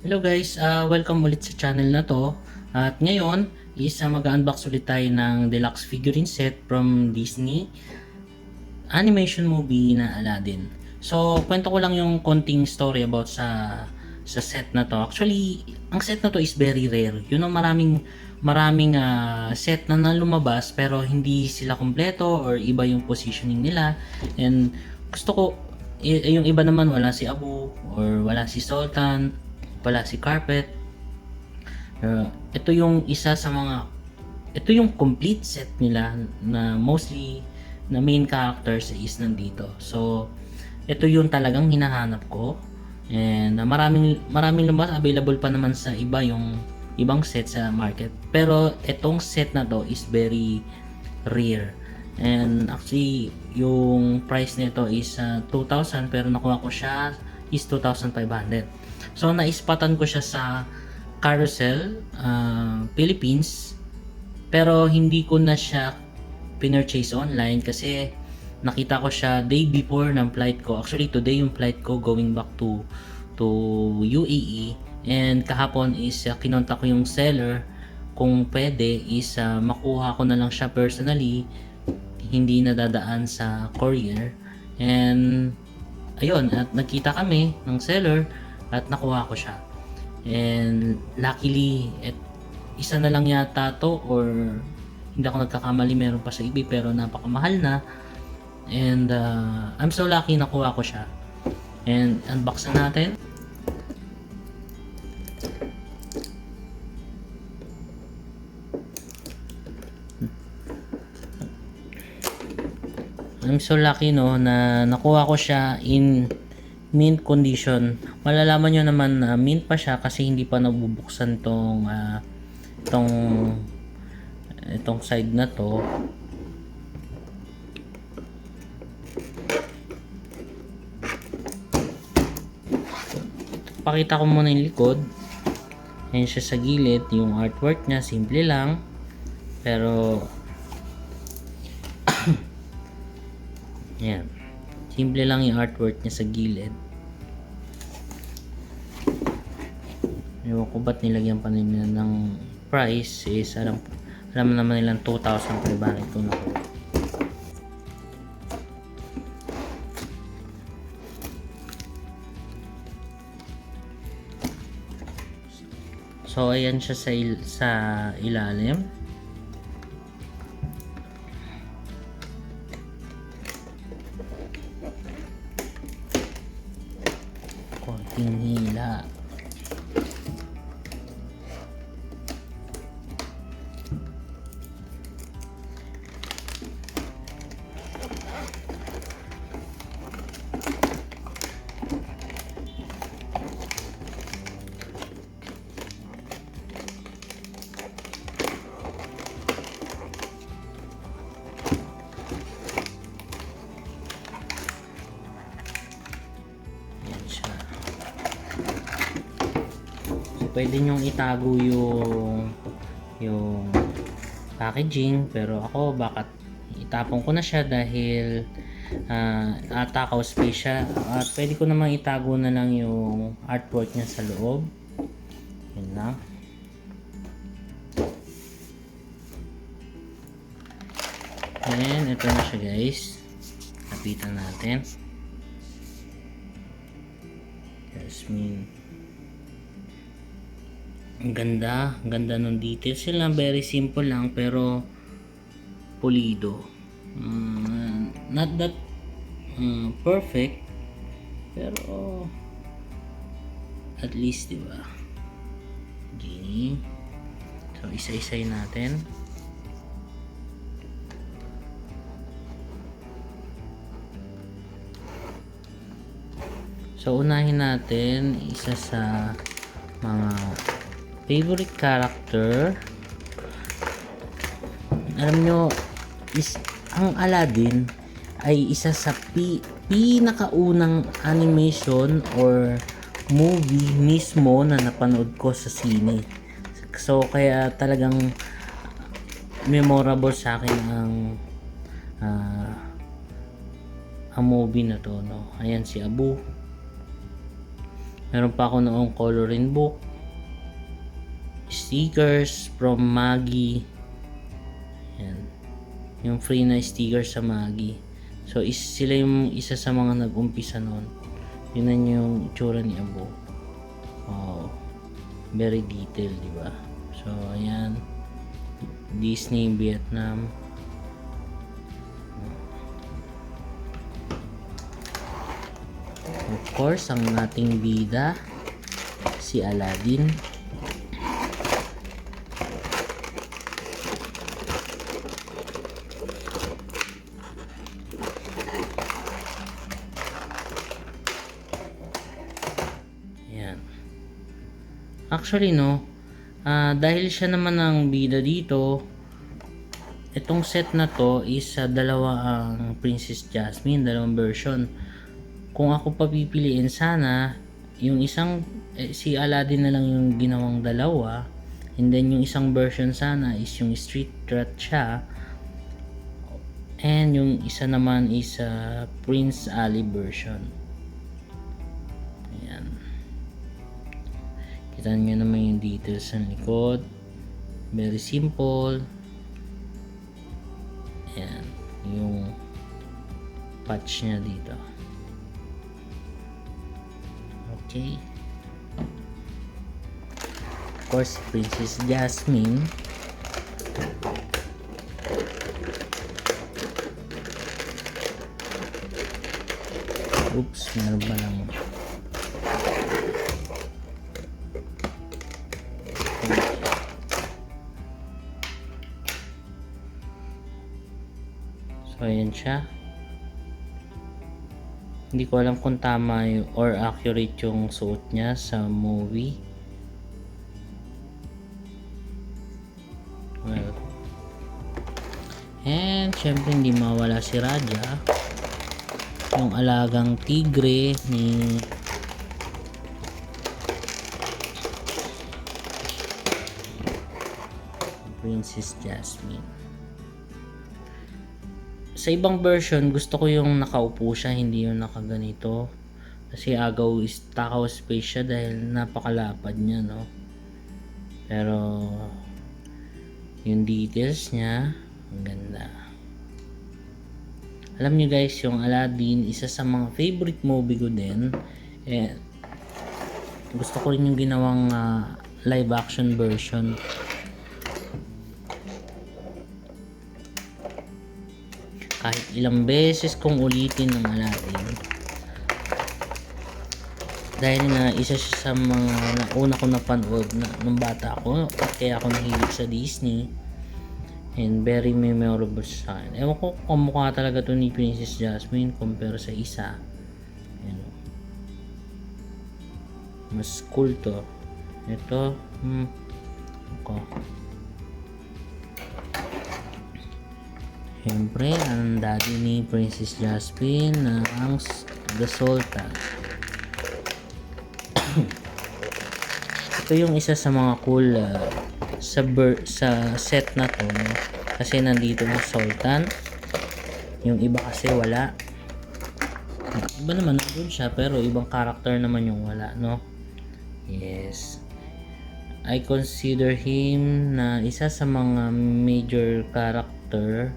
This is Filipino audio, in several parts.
Hello guys, welcome ulit sa channel na to. At ngayon is mag-unbox ulit tayo ng deluxe figurine set from Disney animation movie na Aladdin. So, kwento ko lang yung konting story about sa set na to. Actually, ang set na to is very rare. Yun ang maraming set na lumabas pero hindi sila kompleto or iba yung positioning nila. And gusto ko yung iba naman wala si Abu or wala si Sultan, wala si Carpet. Ito yung isa sa mga ito yung complete set nila na mostly na main characters is nandito. So, ito yung talagang hinahanap ko. And maraming lumabas, available pa naman sa iba yung ibang set sa market. Pero itong set na to is very rare. And actually, yung price nito is 2,000 pero nakuha ko siya is 2,500. So, naispatan ko siya sa Carousel, Philippines. Pero hindi ko na siya pinurchase online kasi nakita ko siya day before ng flight ko. Actually, today yung flight ko going back to UAE. And kahapon is kinontak ko yung seller kung pwede is makuha ko na lang siya personally, hindi na dadaan sa courier. And ayun, at nagkita kami ng seller at nakuha ko siya. And luckily, isa na lang yata to, or hindi ako nagkakamali, meron pa sa eBay pero napakamahal na. And I'm so lucky nakuha ko siya. And unbox na natin. I'm so lucky no na nakuha ko siya in mint condition. Malalaman nyo naman na mint pa siya kasi hindi pa nabubuksan itong side na to. Pakita ko muna yung likod. Ayan siya sa gilid. Yung artwork niya simple lang pero yan, simple lang yung artwork niya sa gilid. Ewan ko ba't nilagyan pa nila ng price, is alam naman nilang 2,000 per bakit ito na ko. So ayan siya sa ilalim. Konting hila. Pwede nyong itago yung packaging, pero ako bakit itapon ko na siya dahil atakaw space siya. At pwede ko namang itago na lang yung artwork niya sa loob. Yun lang. And ito na siya guys, lapitan natin. Jasmine. Ang ganda ng details sila, very simple lang pero pulido. Not that perfect pero at least, di ba? Okay. So isa-isay natin. So unahin natin isa sa mga favorite character. Alam nyo, ang Aladdin ay isa sa pinakaunang animation or movie mismo na napanood ko sa sine. So kaya talagang memorable sa akin ang movie na to, no. Ayan si Abu. Meron pa ako noong coloring book, stickers from Maggie. Yan. Yung free na stickers sa Maggie. So sila yung isa sa mga nag-umpisa noon. Yun yung itsura ni Abo. Wow. Very detailed, di ba? So ayan. Disney Vietnam. Of course, ang ating bida, si Aladdin. Ayan. Actually, no, dahil siya naman ang bida dito, itong set na to is dalawa ang Princess Jasmine, dalawang version. Kung ako papipiliin sana, yung isang si Aladdin na lang yung ginawang dalawa, and then yung isang version sana is yung Street Rat siya, and yung isa naman is Prince Ali version. Ayan. Kita nyo naman yung details sa likod. Very simple. Ayan. Yung patch nya dito. Okay. Of course, Princess Jasmine. Oops, meron ba lang? So, ayan siya. Hindi ko alam kung tama or accurate yung suot niya sa movie. Well, and syempre hindi mawala si Raja, yung alagang tigre ni Princess Jasmine. Sa ibang version, gusto ko yung nakaupo siya, hindi yung nakaganito. Kasi agaw is takaw space siya dahil napakalapad niya, no? Pero yung details niya, ang ganda. Alam niyo guys, yung Aladdin, isa sa mga favorite movie ko din. Gusto ko rin yung ginawang live action version. Kahit ilang beses kong ulitin ng Aladdin, dahil nga isa siya sa mga una ko napanood na nung bata ako, kaya ako nahilig sa Disney, and very memorable sa akin. Ewan ko kung mukha talaga to ni Princess Jasmine compare sa isa. Ayan. Mas cool to. Ito okay. Siyempre, ang daddy ni Princess Jasmine na ang The Sultan. Ito yung isa sa mga cool sa set na to, no? Kasi nandito yung Sultan, yung iba kasi wala. Iba naman nandun siya pero ibang character naman yung wala, no? Yes, I consider him na isa sa mga major character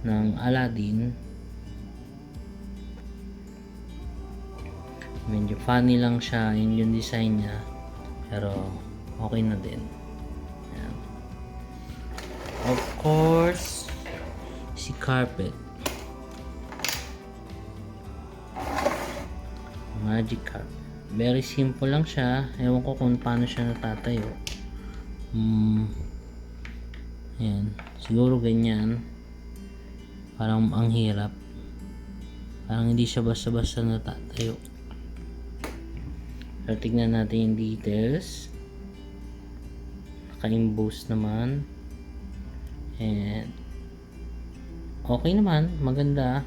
ng Aladdin. Medyo funny lang siya yung design niya, pero okay na din. Ayan. Of course, si Carpet, Magic Carpet. Very simple lang siya. Ewan ko kung paano siya natatayo. Ayan, siguro ganyan. Parang ang hirap. Parang hindi siya basta-basta natatayo. So, tignan natin yung details. Naka-emboss naman. And okay naman. Maganda.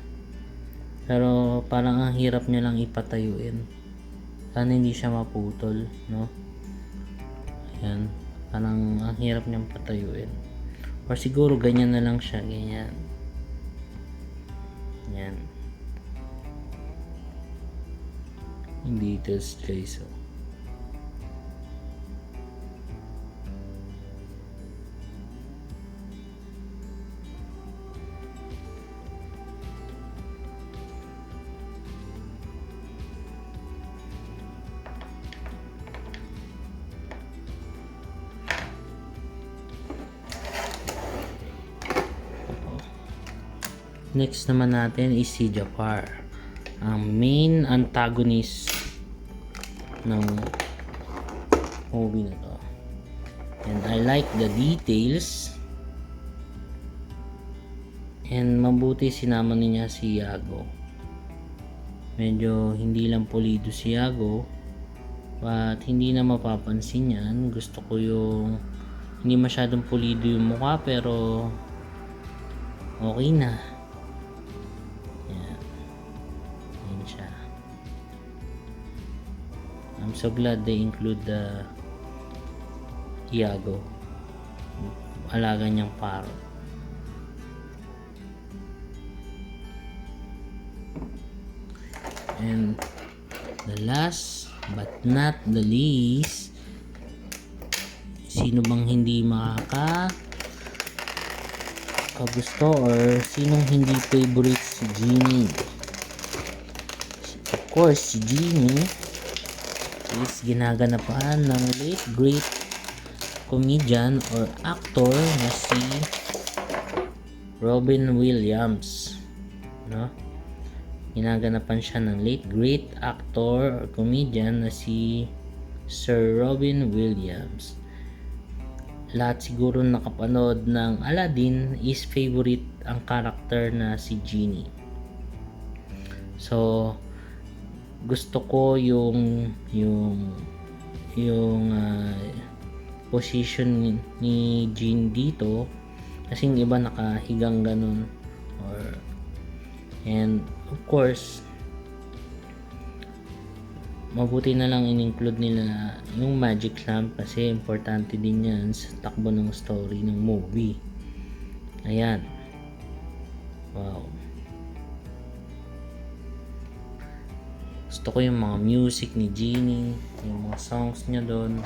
Pero parang ang hirap niya lang ipatayuin. Sana hindi siya maputol, no? Ayan. Parang ang hirap niyang patayuin. Or siguro ganyan na lang siya. Ganyan. Yan. Yung details guys. So, Next naman natin is si Jafar, ang main antagonist ng movie na to. And I like the details. And mabuti sinama niya si Iago. Medyo hindi lang pulido si Iago, but hindi na mapapansin yan. Gusto ko yung hindi masyadong pulido yung mukha, pero okay na. Yan. Yan siya. I'm so glad they include the Iago, alaga niyang parrot. And the last but not the least, sino bang hindi kagusto or sinong hindi favorite si Genie? Of course, si Genie is ginaganapan ng late great comedian or actor na si Robin Williams, no? Ginaganapan siya ng late great actor or comedian na si Sir Robin Williams. Lahat siguro nakapanood ng Aladdin is favorite ang character na si Genie. So gusto ko yung position ni Genie dito, kasi yung iba nakahigang ganun, and of course mabuti na lang in-include nila yung magic lamp, kasi importante din yan sa takbo ng story ng movie. Ayan. Wow. Gusto ko yung mga music ni Genie, yung mga songs niya doon.